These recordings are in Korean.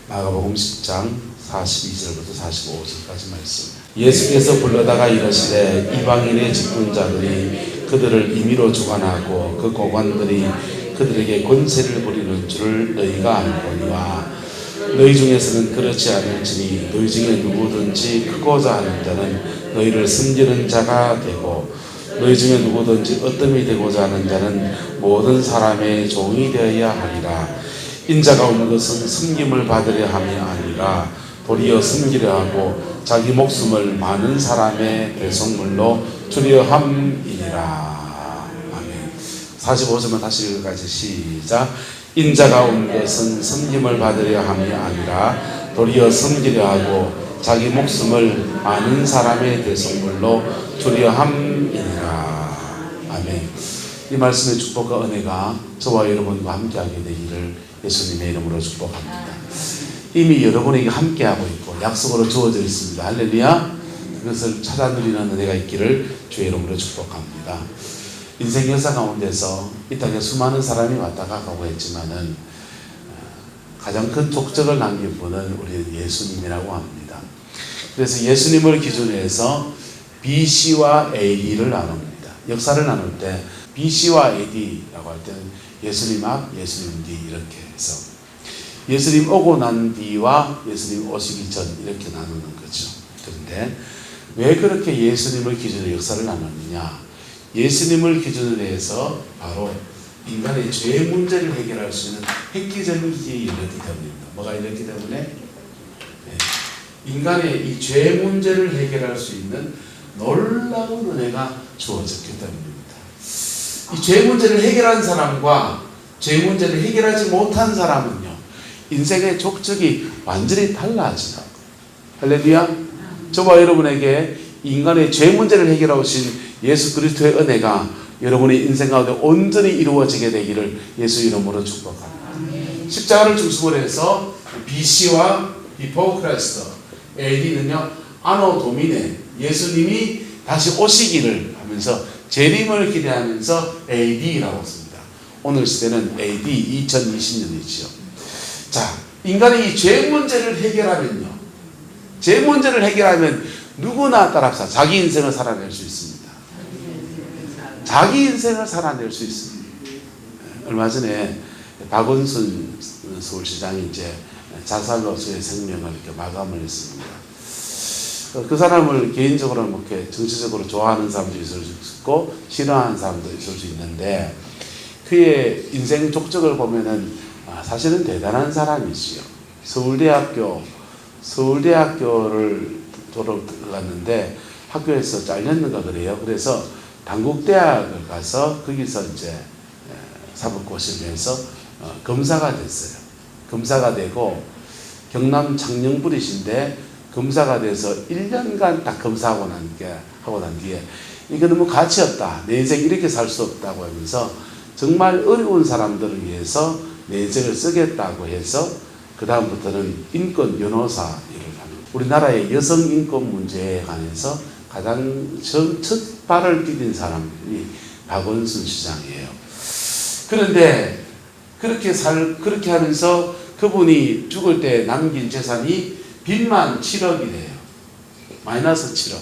마가복음 10장 42절부터 45절까지 말씀. 예수께서 불러다가 이르시되 이방인의 직분자들이 그들을 임의로 주관하고 그 고관들이 그들에게 권세를 부리는 줄을 너희가 알거니와 너희 중에서는 그렇지 않을지니 너희 중에 누구든지 크고자 하는 자는 너희를 섬기는 자가 되고 너희 중에 누구든지 어뜸이 되고자 하는 자는 모든 사람의 종이 되어야 하리라. 인자가 온 것은 섬김을 받으려 함이 아니라 도리어 섬기려 하고 자기 목숨을 많은 사람의 대속물로 주려 함이니라. 아멘. 45절만 다시 읽어까지 시작. 인자가 온 것은 섬김을 받으려 함이 아니라 도리어 섬기려 하고 자기 목숨을 많은 사람의 대속물로 주려 함이니라. 아멘. 이 말씀의 축복과 은혜가 저와 여러분과 함께하게 되기를 예수님의 이름으로 축복합니다. 이미 여러분에게 함께하고 있고 약속으로 주어져 있습니다. 할렐루야. 그것을 찾아 누리는 은혜가 있기를 주의 이름으로 축복합니다. 인생 역사 가운데서 이 땅에 수많은 사람이 왔다가 가고 했지만은 가장 큰 족적을 남긴 분은 우리 예수님이라고 합니다. 그래서 예수님을 기준으로 해서 BC와 AD를 나눕니다. 역사를 나눌 때 BC와 AD라고 할 때는 예수님 앞, 예수님 뒤 이렇게 해서 예수님 오고 난 뒤와 예수님 오시기 전 이렇게 나누는 거죠. 그런데 왜 그렇게 예수님을 기준으로 역사를 나누느냐? 예수님을 기준으로 해서 바로 인간의 죄 문제를 해결할 수 있는 획기적인 길이 열렸기 때문입니다. 뭐가 열렸기 때문에? 인간의 이 죄 문제를 해결할 수 있는 놀라운 은혜가 주어졌기 때문입니다. 이 죄 문제를 해결한 사람과 죄 문제를 해결하지 못한 사람은요, 인생의 족적이 완전히 달라지다. 할렐루야. 저와 여러분에게 인간의 죄 문제를 해결하신 예수 그리스도의 은혜가 여러분의 인생 가운데 온전히 이루어지게 되기를 예수 이름으로 축복합니다. 십자가를 중심으로 해서 BC와 Before Christ, AD는요 아노 도미네, 예수님이 다시 오시기를 하면서 재림을 기대하면서 AD라고 씁니다. 오늘 시대는 AD 2020년이죠. 자, 인간의 이 죄 문제를 해결하면요, 죄 문제를 해결하면 누구나 따라서 자기 인생을 살아낼 수 있습니다. 자기 인생을 살아낼 수 있습니다. 얼마 전에 박원순 서울시장이 이제 자살로서의 생명을 이렇게 마감을 했습니다. 그 사람을 개인적으로 이렇게 정치적으로 좋아하는 사람도 있을 수 있고 싫어하는 사람도 있을 수 있는데 그의 인생 족적을 보면은 사실은 대단한 사람이지요. 서울대학교를 졸업했는데 학교에서 잘렸는가 그래요. 그래서 단국대학을 가서 거기서 이제 사법고시면서 검사가 됐어요. 검사가 되고 경남 창녕부리신데 검사가 돼서 1년간 딱 검사하고 난 뒤에 이거 너무 가치 없다. 내 인생 이렇게 살 수 없다고 하면서 정말 어려운 사람들을 위해서 내 인생을 쓰겠다고 해서 그 다음부터는 인권 변호사 일을 하는, 우리나라의 여성 인권 문제에 관해서 가장 첫 발을 디딘 사람이 박원순 시장이에요. 그런데 그렇게 하면서 그분이 죽을 때 남긴 재산이 빚만 7억이래요. 마이너스 7억.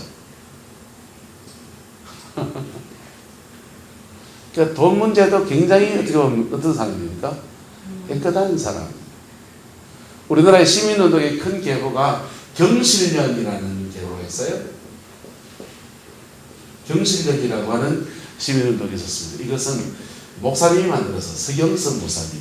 그러니까 돈 문제도 굉장히 어떻게 보면 어떤 사람입니까? 깨끗한 사람. 우리나라의 시민운동의 큰 계보가 경실련이라는 계보가 있어요. 경실련이라고 하는 시민운동이 있었습니다. 이것은 목사님이 만들어서 서경석 목사님,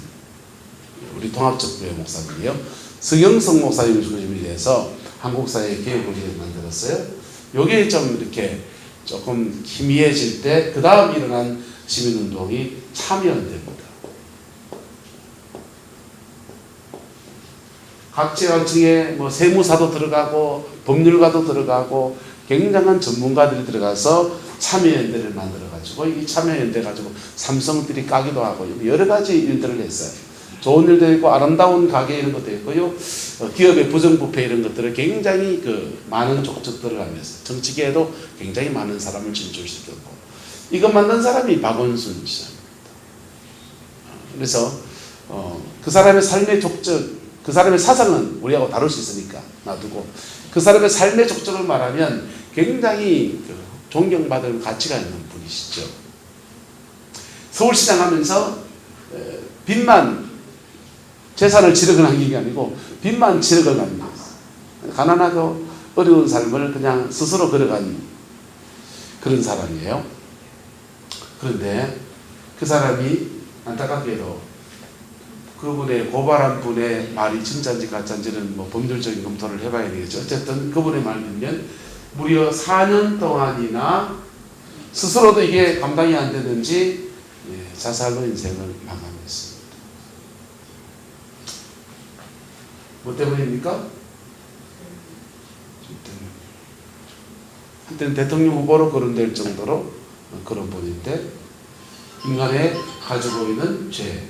우리 통합적교회 목사님이요. 서경석 목사님을 중심으로 해서 한국사회 개혁을 만들었어요. 요게 좀 이렇게 조금 희미해질 때 그 다음 일어난 시민운동이 참여연대입니다. 각계각층에 뭐 세무사도 들어가고 법률가도 들어가고 굉장한 전문가들이 들어가서 참여연대를 만들어가지고 이 참여연대 가지고 삼성들이 까기도 하고 여러 가지 일들을 했어요. 좋은 일도 있고 아름다운 가게 이런 것도 있고요. 기업의 부정부패 이런 것들을 굉장히 많은 족적들을 하면서 정치계에도 굉장히 많은 사람을 진출시켰고 이것 만든 사람이 박원순 시장입니다. 그래서 그 사람의 삶의 족적 그 사람의 사상은 우리하고 다룰 수 있으니까 놔두고 그 사람의 삶의 족적을 말하면 굉장히 존경받을 가치가 있는 분이시죠. 서울시장 하면서 빚만 재산을 7억을 남긴 게 아니고 빚만 7억을 남긴 거예요. 가난하고 어려운 삶을 그냥 스스로 걸어간 그런 사람이에요. 그런데 그 사람이 안타깝게도 그분의 고발한 분의 말이 진짜인지 가짜인지는 뭐 법률적인 검토를 해봐야 되겠죠. 어쨌든 그분의 말 듣면 무려 4년 동안이나 스스로도 이게 감당이 안 되는지 자살로 인생을 마감했습니다. 뭐 때문입니까? 한때는 대통령 후보로 거론될 정도로 그런 분인데 인간의 가지고 있는 죄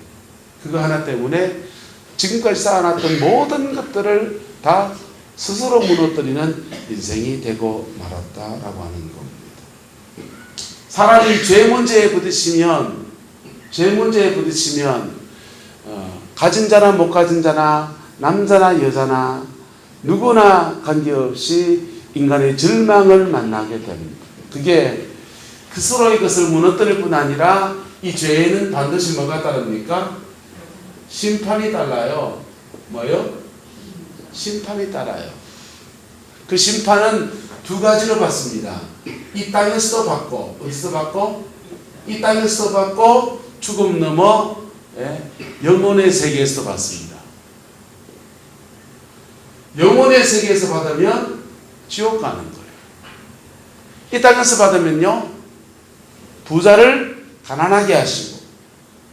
그거 하나 때문에 지금까지 쌓아놨던 모든 것들을 다 스스로 무너뜨리는 인생이 되고 말았다라고 하는 겁니다. 사람이 죄 문제에 부딪히면 가진 자나 못 가진 자나 남자나 여자나 누구나 관계없이 인간의 절망을 만나게 됩니다. 그게 스스로의 것을 무너뜨릴 뿐 아니라 이 죄에는 반드시 뭐가 따릅니까? 심판이 따라요. 뭐요? 심판이 따라요. 그 심판은 두 가지로 받습니다. 이 땅에서도 받고 어디서 받고? 이 땅에서도 받고 죽음 넘어 영혼의 세계에서도 받습니다. 영혼의 세계에서 받으면 지옥 가는 거예요. 이 땅에서 받으면요 부자를 가난하게 하시고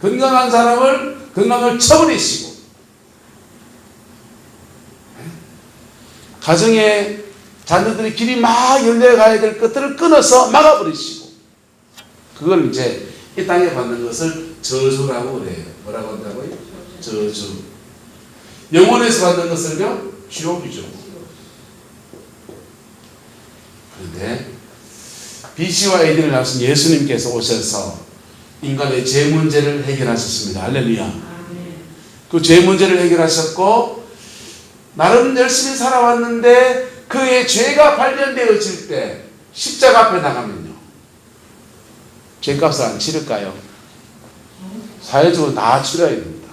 건강한 사람을 건강을 쳐버리시고 가정에 자녀들이 길이 막 열려가야 될 것들을 끊어서 막아버리시고 그걸 이제 이 땅에 받는 것을 저주라고 그래요. 뭐라고 한다고요? 저주. 영혼에서 받는 것을요? 지옥이죠. 그런데 BC와 AD를 낳으신 예수님께서 오셔서 인간의 죄 문제를 해결하셨습니다. 할렐루야. 그 죄 문제를 해결하셨고 나름 열심히 살아왔는데 그의 죄가 발견되어질 때 십자가 앞에 나가면요 죄값을 안 치를까요? 사회적으로 다 치러야 됩니다.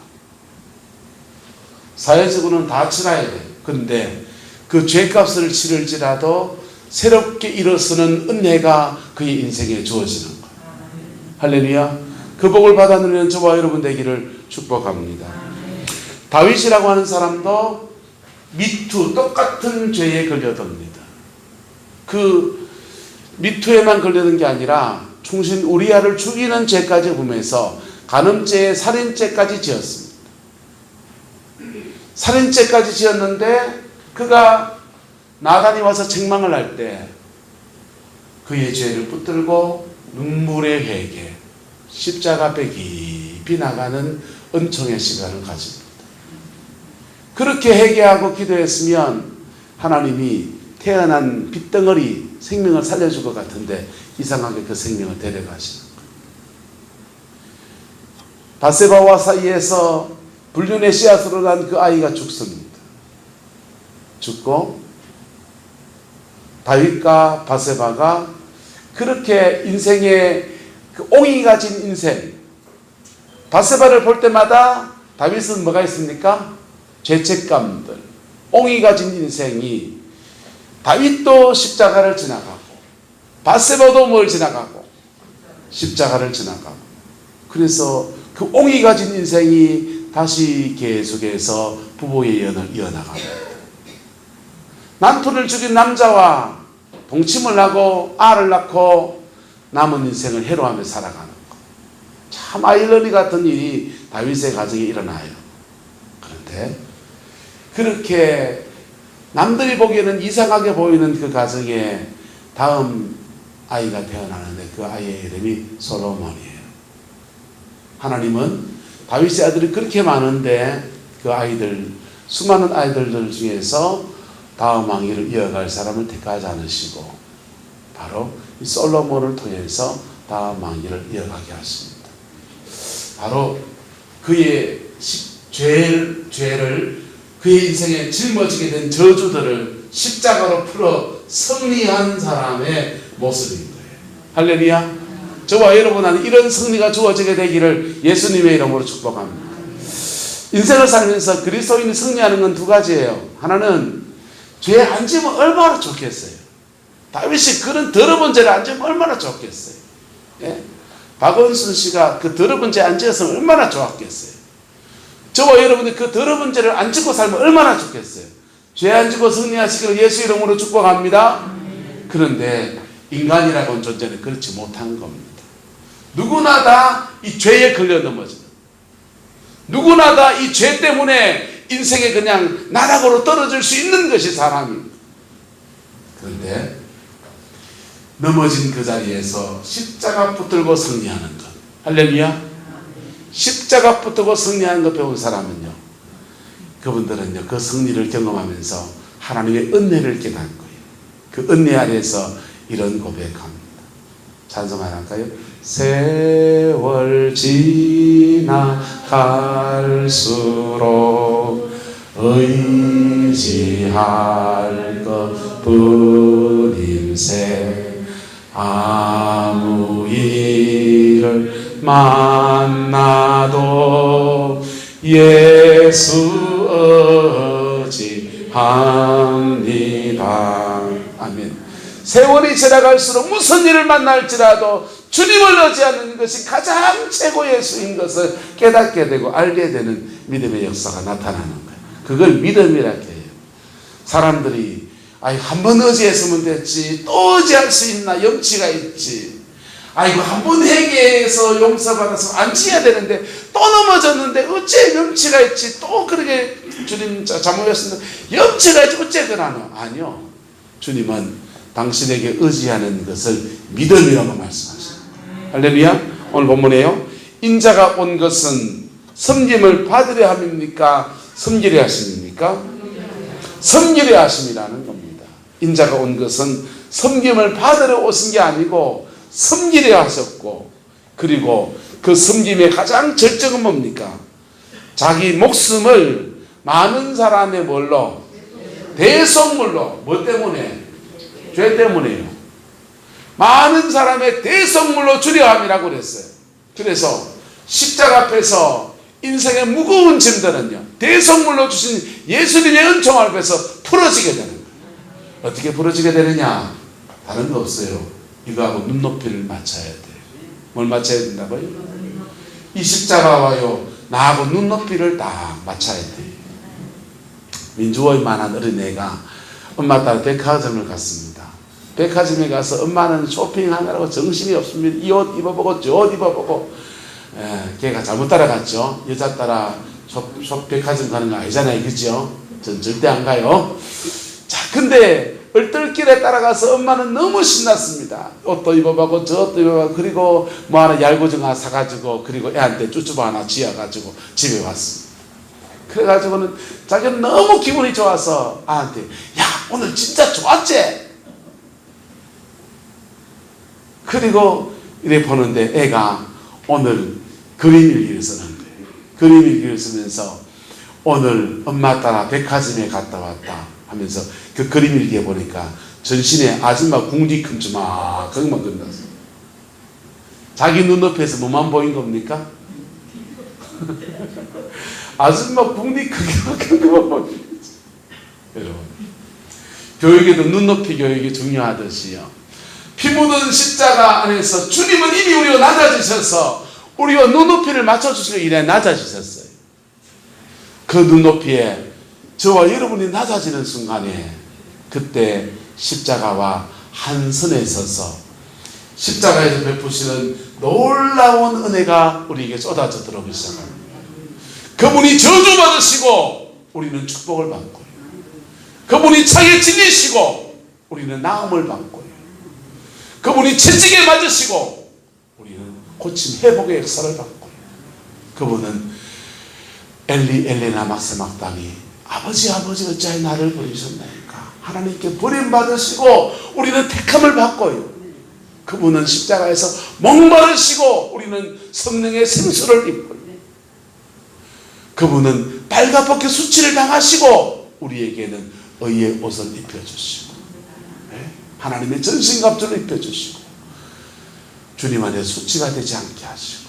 사회적으로는 다 치러야 돼요. 그런데 그 죄값을 치를지라도 새롭게 일어서는 은혜가 그의 인생에 주어지는 거예요. 할렐루야. 그 복을 받아 누리는 저와 여러분 되기를 축복합니다. 다윗이라고 하는 사람도 미투 똑같은 죄에 걸려듭니다. 그 미투에만 걸려든 게 아니라 충신 우리아를 죽이는 죄까지 보면서 간음죄, 살인죄까지 지었습니다. 살인죄까지 지었는데 그가 나단이 와서 책망을 할 때 그의 죄를 붙들고 눈물의 회개, 십자가 앞에 깊이 나가는 은총의 시간을 가집니다. 그렇게 회개하고 기도했으면 하나님이 태어난 핏덩어리 생명을 살려줄 것 같은데 이상하게 그 생명을 데려가시는 거예요. 바세바와 사이에서 불륜의 씨앗으로 난 그 아이가 죽습니다. 죽고 다윗과 바세바가 그렇게 인생의 그 옹이 가진 인생 바세바를 볼 때마다 다윗은 뭐가 있습니까? 죄책감들 옹이 가진 인생이 다윗도 십자가를 지나가고 바세바도 뭘 지나가고 십자가를 지나가고 그래서 그 옹이 가진 인생이 다시 계속해서 부부의 연을 이어나갑니다. 남편을 죽인 남자와 동침을 하고 알을 낳고 남은 인생을 해로하며 살아가는 것. 참 아이러니 같은 일이 다윗의 가정에 일어나요. 그런데 그렇게 남들이 보기에는 이상하게 보이는 그 가정에 다음 아이가 태어나는데 그 아이의 이름이 솔로몬이에요. 하나님은 다윗의 아들이 그렇게 많은데 그 아이들 수많은 아이들 중에서 다음 왕위를 이어갈 사람을 택하지 않으시고 바로 이 솔로몬을 통해서 다음 왕위를 이어가게 하십니다. 바로 그의 죄를 그의 인생에 짊어지게 된 저주들을 십자가로 풀어 승리한 사람의 모습인 거예요. 할렐루야. 저와 여러분은 이런 승리가 주어지게 되기를 예수님의 이름으로 축복합니다. 인생을 살면서 그리스도인이 승리하는 건 두 가지예요. 하나는 죄에 안 지면 얼마나 좋겠어요. 다윗이 그런 더러운 죄를 안 지면 얼마나 좋겠어요. 예? 박원순 씨가 그 더러운 죄 안 지었으면 얼마나 좋았겠어요. 저와 여러분이 그 더러운 죄를 안 짓고 살면 얼마나 좋겠어요. 죄 안 지고 승리하시기를 예수 이름으로 축복합니다. 그런데 인간이라고는 존재는 그렇지 못한 겁니다. 누구나 다 이 죄에 걸려 넘어져요. 누구나 다 이 죄 때문에 인생에 그냥 나락으로 떨어질 수 있는 것이 사람입니다. 그런데 넘어진 그 자리에서 십자가 붙들고 승리하는 것. 할렐루야. 십자가 붙들고 승리하는 것 배운 사람은요, 그분들은요 그 승리를 경험하면서 하나님의 은혜를 깨닫고요, 그 은혜 아래에서 이런 고백합니다. 찬송 하나 할까요? 세월 지나갈수록 의지할 것뿐임세 아무 일을 만나도 예수 의지합니다. 아멘. 세월이 지나갈수록 무슨 일을 만날지라도 주님을 의지하는 것이 가장 최고의 수인 것을 깨닫게 되고 알게 되는 믿음의 역사가 나타나는 거예요. 그걸 믿음이라고 해요. 사람들이 한 번 의지했으면 됐지, 또 의지할 수 있나, 염치가 있지. 아이고 한 번 회개해서 용서받아서 안 지어야 되는데 또 넘어졌는데 어째 염치가 있지, 또 그렇게 주님 잘못했습니다, 염치가 있지, 어째 그러노. 아니요, 주님은 당신에게 의지하는 것을 믿음이라고 말씀하십니다. 할렐루야. 오늘 본문에요, 인자가 온 것은 섬김을 받으려 함입니까, 섬기려 하십니까? 섬기려 하심이라는 겁니다. 인자가 온 것은 섬김을 받으려 오신 게 아니고 섬기려 하셨고, 그리고 그 섬김의 가장 절정은 뭡니까? 자기 목숨을 많은 사람의 뭘로? 대속물로. 뭐 때문에? 죄 때문에요. 많은 사람의 대속물로 주려 함이라고 그랬어요. 그래서 십자가 앞에서 인생의 무거운 짐들은요, 대속물로 주신 예수님의 은총 앞에서 풀어지게 되는 거예요. 어떻게 풀어지게 되느냐? 다른 거 없어요. 이거하고 눈높이를 맞춰야 돼요. 뭘 맞춰야 된다고요? 이 십자가와요, 나하고 눈높이를 딱 맞춰야 돼요. 민주호의만한 어린애가 엄마 따라 백화점을 갔습니다. 백화점에 가서 엄마는 쇼핑하느라고 정신이 없습니다. 이 옷 입어보고 저 옷 입어보고, 걔가 잘못 따라갔죠. 여자 따라 백화점 가는 거 아니잖아요, 그죠? 전 절대 안 가요. 자, 근데 얼떨결에 따라가서 엄마는 너무 신났습니다. 옷도 입어보고 저 옷도 입어보고, 그리고 뭐 하나 얄고증 하나 사가지고, 그리고 애한테 쭈쭈바 하나 쥐어가지고 집에 왔습니다. 그래가지고는 자기는 너무 기분이 좋아서 아한테, 야 오늘 진짜 좋았지? 그리고 이래 보는데 애가 오늘 그림 일기를 쓰는 거예요. 그림 일기를 쓰면서 오늘 엄마 따라 백화점에 갔다 왔다 하면서 그 그림 일기에 보니까 전신에 아줌마 궁디 큼주막 그것만 끝났어요. 자기 눈높이에서 뭐만 보인 겁니까? 아줌마 궁디 크기만큼 그만 보인 거죠. 여러분, 교육에도 눈높이 교육이 중요하듯이요, 피 묻은 십자가 안에서 주님은 이미 우리와 낮아지셔서 우리와 눈높이를 맞춰주시려 이래 낮아지셨어요. 그 눈높이에 저와 여러분이 낮아지는 순간에 그때 십자가와 한 선에 서서 십자가에서 베푸시는 놀라운 은혜가 우리에게 쏟아져 들어오기 시작합니다. 그분이 저주받으시고 우리는 축복을 받고요, 그분이 차게 찔리시고 우리는 나음을 받고요, 그분이 채찍에 맞으시고 우리는 고침 회복의 역사를 받고요, 그분은 엘리 엘레나 막세막당이 아버지 어찌하여 나를 버리셨나이까, 하나님께 버림받으시고 우리는 택함을 받고요, 그분은 십자가에서 목마르시고 우리는 성령의 생수를 입고요, 그분은 빨갛게 수치를 당하시고 우리에게는 의의 옷을 입혀주시고 하나님의 전신갑주를 입혀주시고 주님 안에 수치가 되지 않게 하시고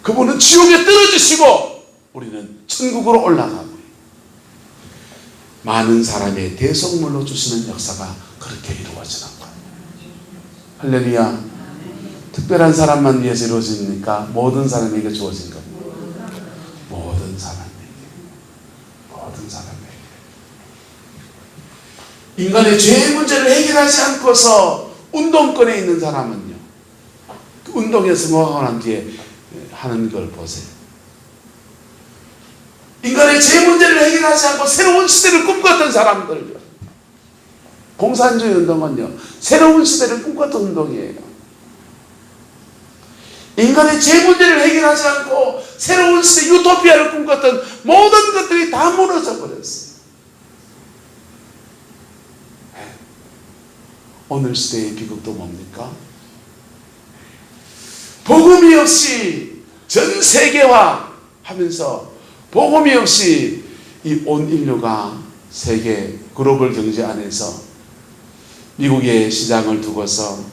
그분은 지옥에 떨어지시고 우리는 천국으로 올라가고 많은 사람의 대속물로 주시는 역사가 그렇게 이루어지는 거예요. 할렐루야. 특별한 사람만 위해서 이루어집니까? 모든 사람에게 주어진 겁니다. 모든 사람에게. 인간의 죄의 문제를 해결하지 않고서 운동권에 있는 사람은요, 그 운동에 성공하고 난 뒤에 하는 걸 보세요. 인간의 죄 문제를 해결하지 않고 새로운 시대를 꿈꿨던 사람들요, 공산주의 운동은요 새로운 시대를 꿈꿨던 운동이에요. 인간의 죄 문제를 해결하지 않고 새로운 시대 유토피아를 꿈꿨던 모든 것들이 다 무너져 버렸어요. 오늘 시대의 비극도 뭡니까? 복음이 없이 전 세계화 하면서 복음이 없이 이 온 인류가 세계 글로벌 경제 안에서 미국의 시장을 두고서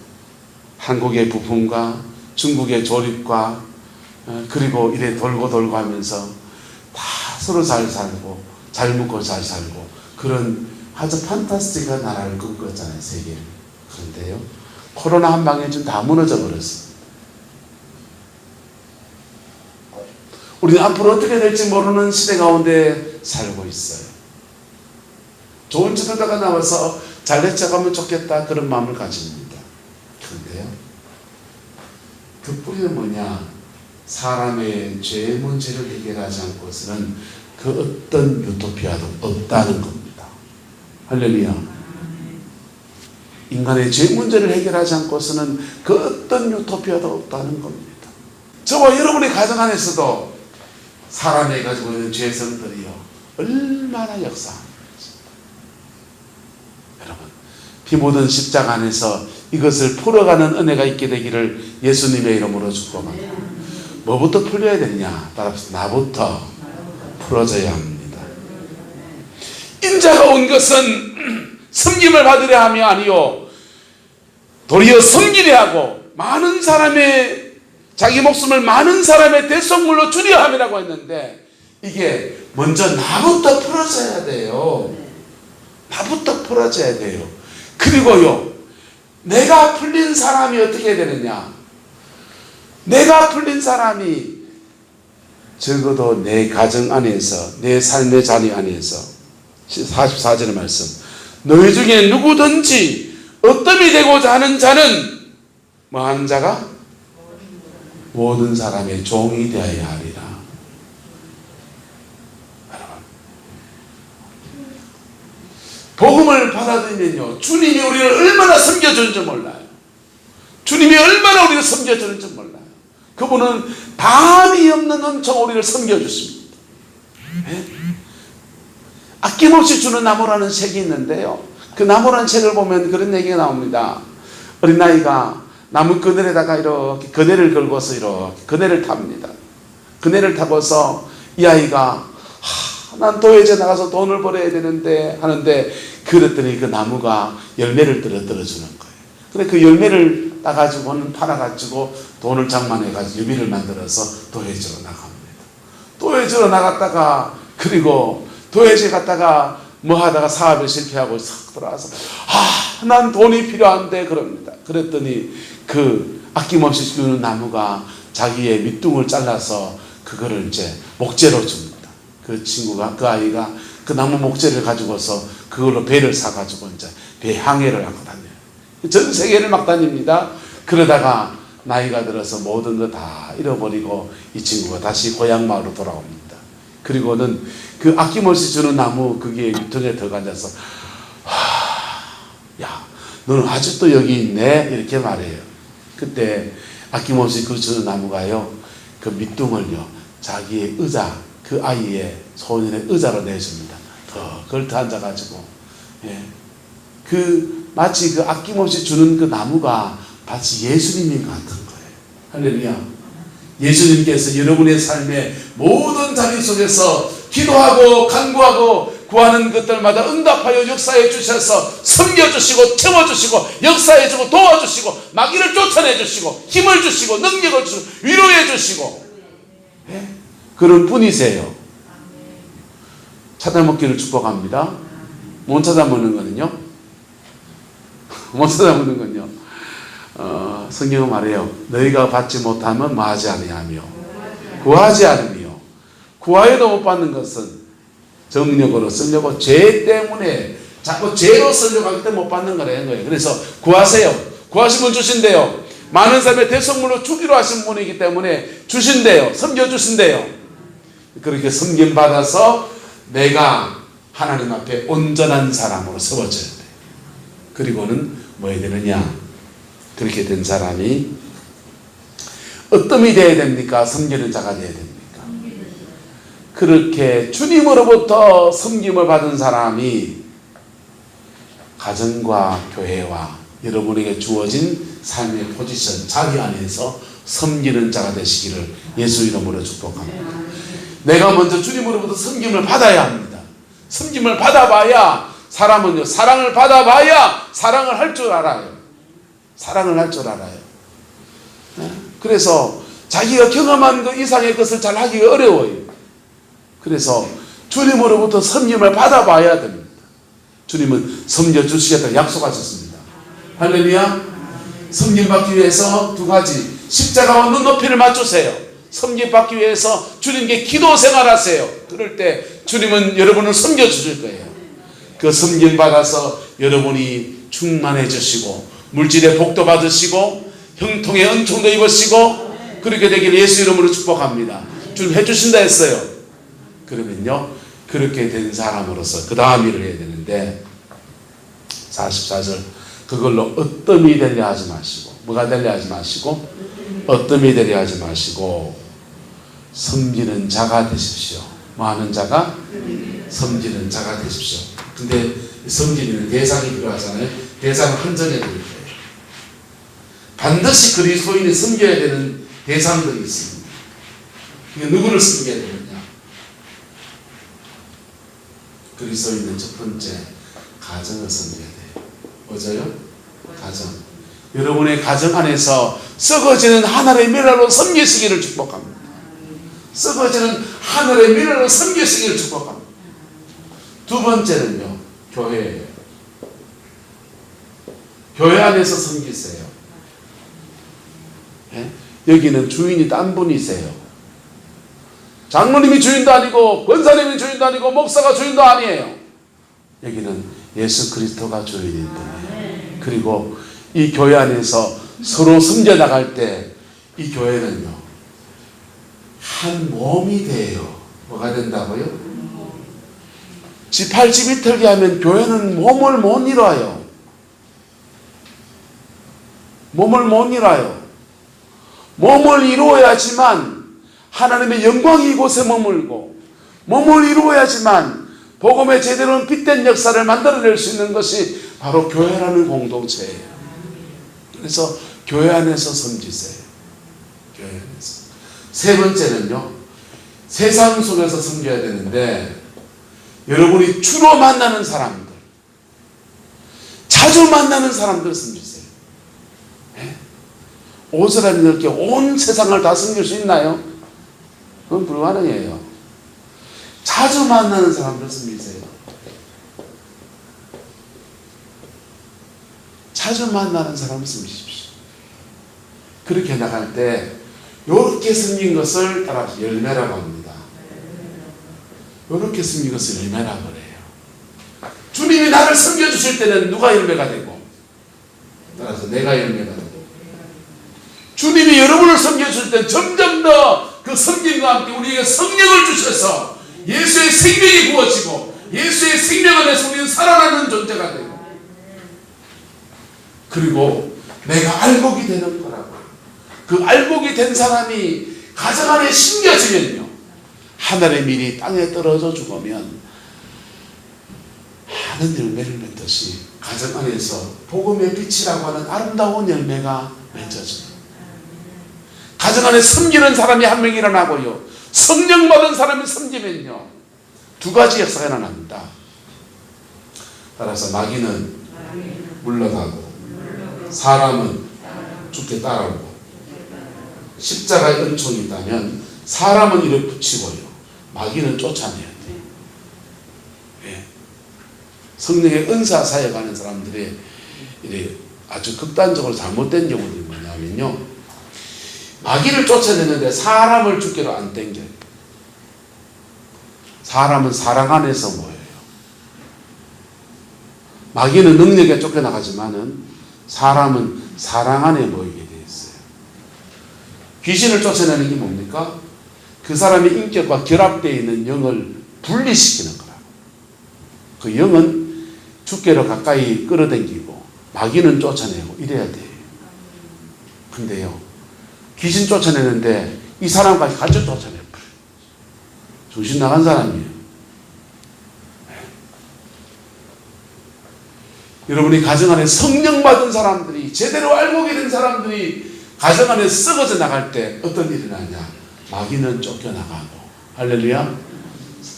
한국의 부품과 중국의 조립과 그리고 이래 돌고 하면서 다 서로 잘 살고 잘 먹고 잘 살고 그런 아주 판타스틱한 나라를 꿈꿨잖아요, 세계를. 그런데요, 코로나 한 방에 좀 다 무너져 버렸어요. 우리는 앞으로 어떻게 될지 모르는 시대 가운데 살고 있어요. 좋은 지도자가 나와서 잘 내쳐가면 좋겠다, 그런 마음을 가집니다. 그런데요, 그 뿌리는 뭐냐? 사람의 죄 문제를 해결하지 않고서는 그 어떤 유토피아도 없다는 겁니다. 할렐루야. 인간의 죄 문제를 해결하지 않고서는 그 어떤 유토피아도 없다는 겁니다. 저와 여러분의 가정 안에서도 사람이 가지고 있는 죄성들이요 얼마나 역사합니다. 여러분, 피 묻은 십자가 안에서 이것을 풀어가는 은혜가 있게 되기를 예수님의 이름으로 축복합니다. 뭐부터 풀려야 되느냐? 따라서 나부터 풀어져야 합니다. 인자가 온 것은 섬김을 받으려 함이 아니요 도리어 섬기려 하고 많은 사람의 자기 목숨을 많은 사람의 대속물로 주려 함이라고 했는데, 이게 먼저 나부터 풀어져야 돼요. 나부터 풀어져야 돼요. 그리고요, 내가 풀린 사람이 어떻게 되느냐? 내가 풀린 사람이 적어도 내 가정 안에서, 내 삶의 자리 안에서 44절의 말씀, 너희 중에 누구든지 어뜸이 되고자 하는 자는 뭐하는 자가? 모든 사람의 종이 되어야 하리라. 여러분, 복음을 받아들이면요, 주님이 우리를 얼마나 섬겨주는지 몰라요. 주님이 얼마나 우리를 섬겨주는지 몰라요. 그분은 담이 없는 엄청 우리를 섬겨주십니다. 네? 아낌없이 주는 나무라는 책이 있는데요, 그 나무라는 책을 보면 그런 얘기가 나옵니다. 어린아이가 나무 그늘에다가 이렇게 그네를 걸고서 이렇게 그네를 탑니다. 그네를 타고서 이 아이가 난 도예제 나가서 돈을 벌어야 되는데 하는데, 그랬더니 그 나무가 열매를 떨어주는 거예요. 근데 그 열매를 따가지고는 팔아가지고 돈을 장만해가지고 유비를 만들어서 도예제로 나갑니다. 도예제로 나갔다가, 그리고 도예제 갔다가 뭐 하다가 사업에 실패하고 싹 돌아와서 난 돈이 필요한데 그럽니다. 그랬더니 그 아낌없이 주는 나무가 자기의 밑둥을 잘라서 그거를 이제 목재로 줍니다. 그 친구가, 그 아이가 그 나무 목재를 가지고서 그걸로 배를 사가지고 이제 배 항해를 하고 다녀요. 전 세계를 막 다닙니다. 그러다가 나이가 들어서 모든 거 다 잃어버리고 이 친구가 다시 고향 마을로 돌아옵니다. 그리고는 그 아낌없이 주는 나무 그게 밑둥에 들어가서 야, 너는 아직도 여기 있네? 이렇게 말해요. 그때 아낌없이 그 주는 나무가요, 그 밑둥을요 자기의 의자, 그 아이의 소년의 의자로 내줍니다. 더 걸터 앉아가지고, 예, 그 마치 그 아낌없이 주는 그 나무가 마치 예수님인 같은 거예요. 할렐루야. 예수님께서 여러분의 삶의 모든 자리 속에서 기도하고 간구하고 구하는 것들마다 응답하여 역사해 주셔서 섬겨주시고 채워주시고 역사해주고 도와주시고 마귀를 쫓아내주시고 힘을 주시고 능력을 주시고 위로해 주시고 그런 분이세요. 찾아먹기를 축복합니다. 못 찾아먹는 거는요? 못 찾아먹는 건요. 성경은 말해요. 너희가 받지 못하면 뭐하지 아니하며 구하지 않으며 구하여도 못 받는 것은 정력으로 쓰려고 죄 때문에 자꾸 죄로 쓰려고 하기 때문에 못 받는 거라는 거예요. 그래서 구하세요. 구하시면 주신대요. 많은 사람의 대성물로 주기로 하신 분이기 때문에 주신대요. 섬겨주신대요. 그렇게 섬김받아서 내가 하나님 앞에 온전한 사람으로 세워져야 돼. 그리고는 뭐 해야 되느냐? 그렇게 된 사람이 어떤 이 되어야 됩니까? 섬기는 자가 되어야 됩니까? 그렇게 주님으로부터 섬김을 받은 사람이 가정과 교회와 여러분에게 주어진 삶의 포지션, 자리 안에서 섬기는 자가 되시기를 예수 이름으로 축복합니다. 내가 먼저 주님으로부터 섬김을 받아야 합니다. 섬김을 받아봐야 사람은요, 사랑을 받아봐야 사랑을 할 줄 알아요. 사랑을 할 줄 알아요. 그래서 자기가 경험한 그 이상의 것을 잘 하기가 어려워요. 그래서 주님으로부터 섬김을 받아봐야 됩니다. 주님은 섬겨주시겠다 약속하셨습니다. 할렐루야. 섬김받기 위해서 두 가지, 십자가와 눈높이를 맞추세요. 섬김받기 위해서 주님께 기도 생활하세요. 그럴 때 주님은 여러분을 섬겨주실 거예요. 그 섬김받아서 여러분이 충만해지시고 물질의 복도 받으시고 형통의 은총도 입으시고 그렇게 되기를 예수 이름으로 축복합니다. 주님 해주신다 했어요. 그러면요, 그렇게 된 사람으로서 그 다음 일을 해야 되는데 44절 그걸로 어떠미 되려 하지 마시고 뭐가 되려 하지 마시고 어떠미 되려 하지 마시고 섬기는 자가 되십시오. 뭐 하는 자가? 섬기는 자가 되십시오. 근데 섬기는 대상이 필요하잖아요. 대상을 한정해 드릴 거예요. 반드시 그리스도인이 섬겨야 되는 대상들이 있습니다. 누구를 섬겨야 되느냐? 그리스도인은 첫 번째 가정을 섬겨야 돼요. 맞아요? 가정. 여러분의 가정 안에서 썩어지는 하늘의 미랄로 섬기시기를 축복합니다. 썩어지는 하늘의 미랄로 섬기시기를 축복합니다. 두 번째는요, 교회예요. 교회 안에서 섬기세요. 예? 여기는 주인이 딴 분이세요. 장로님이 주인도 아니고 권사님이 주인도 아니고 목사가 주인도 아니에요. 여기는 예수 그리스도가 주인인 분이에요. 그리고 이 교회 안에서 서로 섬겨나갈 때 이 교회는요 한 몸이 돼요. 뭐가 된다고요? 지팔집 이틀기 하면 교회는 몸을 못 이뤄요. 몸을 못 이뤄요. 몸을 이루어야지만 하나님의 영광이 이곳에 머물고 몸을 이루어야지만 복음의 제대로 빛된 역사를 만들어낼 수 있는 것이 바로 교회라는 공동체예요. 그래서 교회 안에서 섬기세요. 교회 안에서. 세 번째는요, 세상 속에서 섬겨야 되는데 여러분이 주로 만나는 사람들, 자주 만나는 사람들 섬기세요. 네? 오스라미 넓게 온 세상을 다 섬길 수 있나요? 그건 불가능해요. 자주 만나는 사람들 섬기세요. 자주 만나는 사람을 섬기십시오. 그렇게 나갈 때 요렇게 섬긴 것을 따라서 열매라고 합니다. 요렇게 섬긴 것을 열매라고 그래요. 주님이 나를 섬겨주실 때는 누가 열매가 되고 따라서 내가 열매가 되고 주님이 여러분을 섬겨주실 때는 점점 더 그 섬김과 함께 우리에게 성령을 주셔서 예수의 생명이 부어지고 예수의 생명 안에서 우리는 살아나는 존재가 되고 그리고 내가 알곡이 되는 거라고. 그 알곡이 된 사람이 가정 안에 심겨지면요 하늘의 밀이 땅에 떨어져 죽으면 많은 열매를 맺듯이 가정 안에서 복음의 빛이라고 하는 아름다운 열매가 맺어져요. 가정 안에 섬기는 사람이 한 명 일어나고요 성령 받은 사람이 섬기면요 두 가지 역사가 일어납니다. 따라서 마귀는 물러가고 사람은 죽게 따라오고, 십자가의 은총이 있다면 사람은 이를 붙이고요, 마귀는 쫓아내야 돼요. 왜? 성령의 은사 사역하는 사람들이 이래 아주 극단적으로 잘못된 경우들이 뭐냐면요, 마귀를 쫓아내는데 사람을 죽게로 안 당겨요. 사람은 사랑 안에서 모여요. 마귀는 능력에 쫓겨나가지만은 사람은 사랑 안에 모이게 되어 있어요. 귀신을 쫓아내는 게 뭡니까? 그 사람의 인격과 결합되어 있는 영을 분리시키는 거라고. 그 영은 죽게로 가까이 끌어당기고 마귀는 쫓아내고 이래야 돼요. 근데요, 귀신 쫓아내는데 이 사람까지 같이 쫓아내요. 정신 나간 사람이에요. 여러분이 가정 안에 성령 받은 사람들이, 제대로 알고 계신 사람들이 가정 안에 썩어져 나갈 때 어떤 일이 나냐? 마귀는 쫓겨나가고, 할렐루야,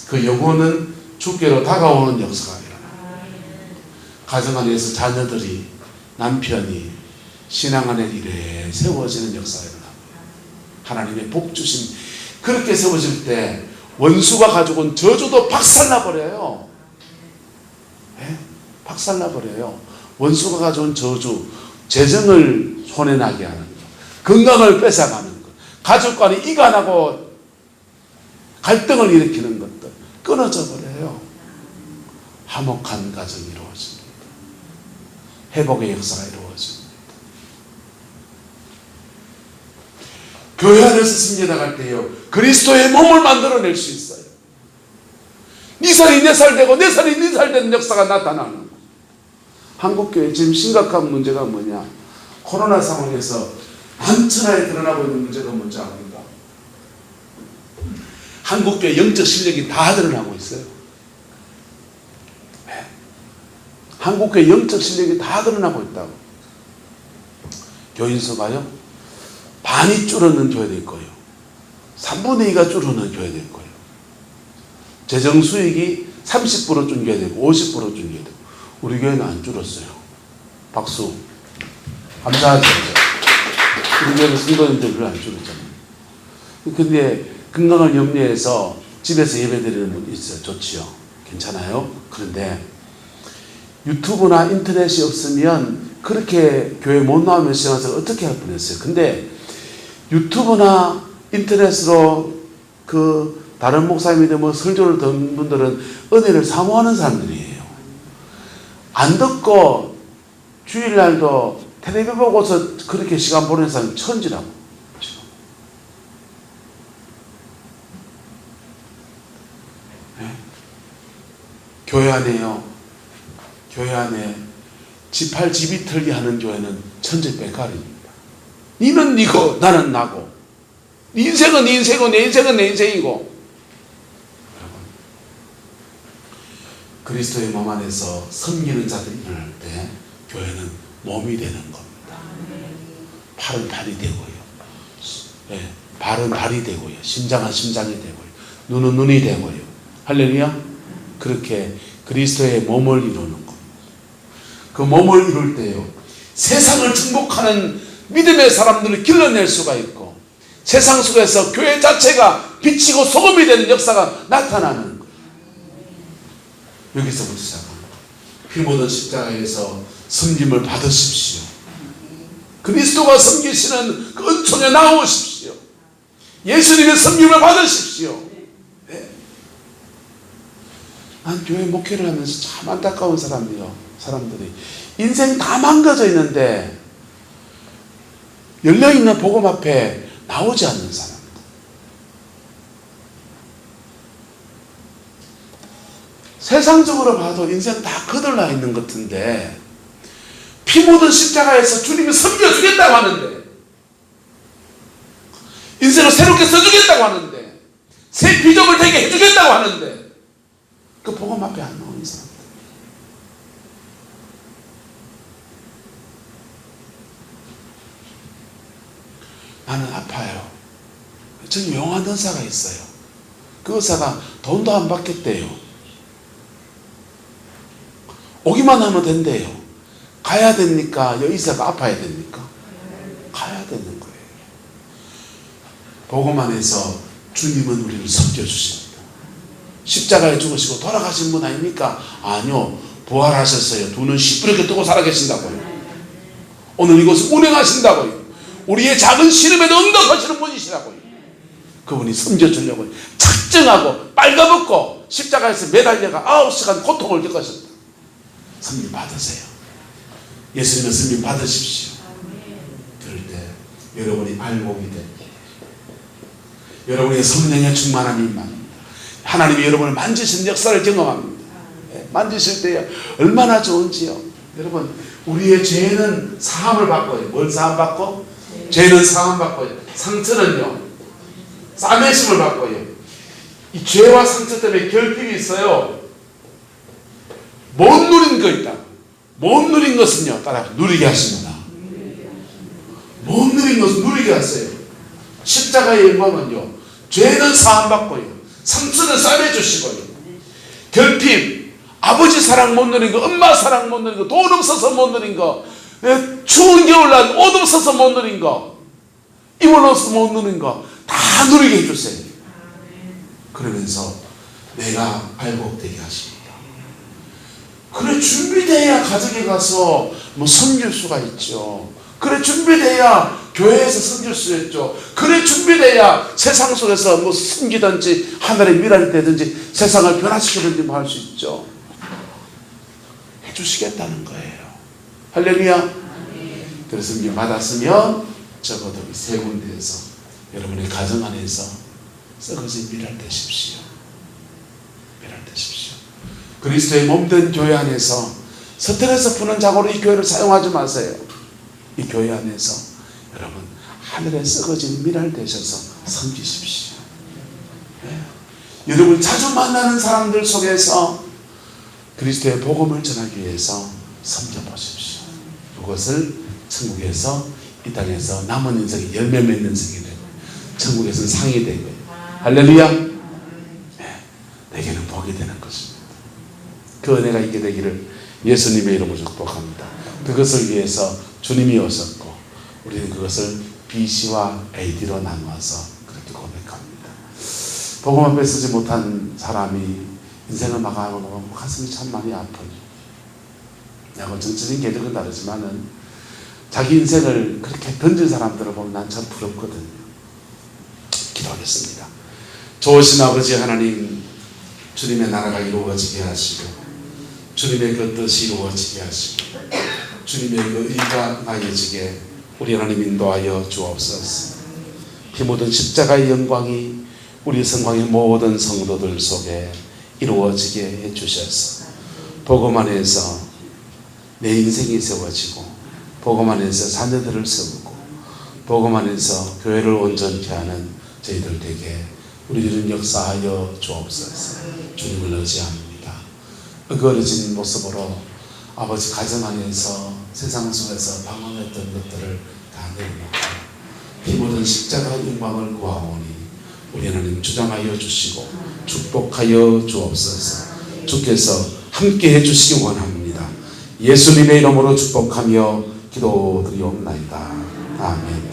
그 영혼은 주께로 다가오는 역사가 일어나요. 가정 안에서 자녀들이, 남편이 신앙 안에 이래 세워지는 역사가 일어나고, 하나님의 복 주심, 그렇게 세워질 때 원수가 가지고 온 저주도 박살나버려요. 네? 박살나버려요. 원수가 가져온 저주, 재정을 손해나게 하는 것, 건강을 뺏어가는 것, 가족 간에 이가 나고 갈등을 일으키는 것들 끊어져 버려요. 화목한 가정이 이루어집니다. 회복의 역사가 이루어집니다. 교회 안에서 승리나갈 때요, 그리스도의 몸을 만들어낼 수 있어요. 네 살이 내 살 되고 내 살이 네 살 되는 역사가 나타나는 거예요. 한국교회 지금 심각한 문제가 뭐냐? 코로나 상황에서 만천하에 드러나고 있는 문제가 뭔지 압니까? 한국교회 영적 실력이 다 드러나고 있어요. 네. 한국교회 영적 실력이 다 드러나고 있다고. 교인 수가요, 반이 줄어든 교회도 있고요, 3분의 2가 줄어든 교회도 있고요, 재정 수익이 30% 준 교회도 있고 50% 준 교회도 있고, 우리 교회는 안 줄었어요. 박수. 감사하죠. 우리 교회는 성도님들 별로 안 줄었잖아요. 근데 건강을 염려해서 집에서 예배드리는 분이 있어요. 좋지요. 괜찮아요. 그런데 유튜브나 인터넷이 없으면 그렇게 교회 못 나오면 신앙생활 어떻게 할 뻔했어요. 근데 유튜브나 인터넷으로 그 다른 목사님이든 뭐 설교를 듣는 분들은 은혜를 사모하는 사람들이에요. 안 듣고 주일날도 텔레비 보고서 그렇게 시간 보내는 사람이 천지라고. 네? 교회 안에요, 교회 안에 지팔 지비 털기 하는 교회는 천지백갈입니다. 니는 니고 나는 나고, 네 인생은 네 인생이고 내 인생은 내 인생이고. 여러분, 그리스도의 몸 안에서 섬기는 자들이 일어날 때 교회는 몸이 되는 겁니다. 팔은 팔이 되고요, 네, 발은 발이 되고요, 심장은 심장이 되고요, 눈은 눈이 되고요. 할렐루야. 그렇게 그리스도의 몸을 이루는 겁니다. 그 몸을 이룰 때요, 세상을 정복하는 믿음의 사람들을 길러낼 수가 있고, 세상 속에서 교회 자체가 비치고 소금이 되는 역사가 나타나는 거예요. 여기서부터 시작합니다. 피 묻은 십자가에서 섬김을 받으십시오. 그리스도가 섬기시는 그 은총에 나오십시오. 예수님의 섬김을 받으십시오. 네. 난 교회 목회를 하면서 참 안타까운 사람이에요. 사람들이 인생 다 망가져 있는데 열려있는 복음 앞에 나오지 않는 사람들. 세상적으로 봐도 인생 다 거들나 있는 것 같은데, 피 묻은 십자가에서 주님이 섬겨주겠다고 하는데, 인생을 새롭게 써주겠다고 하는데, 새 비전을 되게 해주겠다고 하는데, 그 복음 앞에 안 나오는 사람들. 나는 아파요. 저는 용한 의사가 있어요. 그 의사가 돈도 안 받겠대요. 오기만 하면 된대요. 가야 됩니까? 여기서가 아파야 됩니까? 가야 되는 거예요. 보고만 해서 주님은 우리를 섬겨주십니다. 십자가에 죽으시고 돌아가신 분 아닙니까? 아니요. 부활하셨어요. 두 눈 시퍼렇게 뜨고 살아계신다고요. 오늘 이곳을 운행하신다고요. 우리의 작은 시름에도 응답하시는 분이시라고요. 그분이 섬겨주려고 작정하고 빨가벗고 십자가에서 매달려가 9시간 고통을 겪으셨다. 섬김 받으세요. 예수님은 섬김 받으십시오. 그럴 때 여러분이 알곡이 됩니다. 여러분의 성령의 충만함이 임합니다. 하나님이 여러분을 만지신 역사를 경험합니다. 만지실 때 얼마나 좋은지요. 여러분, 우리의 죄는 사함을 받고요. 뭘 사함받고? 죄는 사함받고요. 상처는요, 싸매심을 받고요. 이 죄와 상처 때문에 결핍이 있어요. 못 누린 거 있다. 못 누린 것은요, 따라 누리게 하십니다. 못 누린 것은 누리게 하세요. 십자가의 영광은요, 죄는 사함받고요, 상처는 싸매주시고요, 결핍, 아버지 사랑 못 누린 거, 엄마 사랑 못 누린 거, 돈 없어서 못 누린 거, 추운 겨울날 옷 없어서 못 누린 거, 입을 없어서 못 누린 거 다 누리게 해주세요. 그러면서 내가 알곡되게 하십니다. 그래, 준비돼야 가정에 가서 섬길 수가 있죠. 그래, 준비돼야 교회에서 섬길 수 있죠. 그래, 준비돼야 세상 속에서 섬기든지 하늘의 미랄이 되든지 세상을 변화시키든지 할 수 있죠. 해주시겠다는 거예요. 할렐루야. 그래서 섬김 받았으면 적어도 이 세 군데에서 여러분의 가정 안에서 썩어진 미랄 되십시오. 미랄 되십시오. 그리스도의 몸된 교회 안에서 스트레스 푸는 작업으로 이 교회를 사용하지 마세요. 이 교회 안에서 여러분 하늘에 썩어진 미랄 되셔서 섬기십시오. 네. 여러분 자주 만나는 사람들 속에서 그리스도의 복음을 전하기 위해서 섬겨보십시오. 그것을 천국에서 이 땅에서 남은 인생이 열매 맺는 인생이 되고 천국에서는 상이 되고, 할렐루야. 네. 내게는 복이 되는 것입니다. 그 은혜가 있게 되기를 예수님의 이름으로 축복합니다. 그것을 위해서 주님이 오셨고 우리는 그것을 BC와 AD로 나누어서 그렇게 고백합니다. 복음 앞에 서지 못한 사람이 인생을 마감하고 보면 가슴이 참 많이 아파요. 야고 정치적인 계력은 다르지만은 자기 인생을 그렇게 던진 사람들을 보면 난 참 부럽거든요. 기도하겠습니다. 좋으신 아버지 하나님, 주님의 나라가 이루어지게 하시고 주님의 그 뜻이 이루어지게 하시고 주님의 그 의가 나여지게 우리 하나님 인도하여 주옵소서. 피 묻은 십자가의 영광이 우리 성광의 모든 성도들 속에 이루어지게 해주셔서 복음 안에서 내 인생이 세워지고 복음 안에서 자녀들을 세우고 복음 안에서 교회를 온전케 하는 저희들 되게 우리들은 역사하여 주옵소서. 주님을 의지합니다. 어그러진 모습으로 아버지 가정 안에서 세상 속에서 방황했던 것들을 다 내려놓고 피 묻은 십자가 영광을 구하오니 우리 하나님 주장하여 주시고 축복하여 주옵소서. 주께서 함께 해주시기 원합니다. 예수님의 이름으로 축복하며 기도드리옵나이다. 아멘.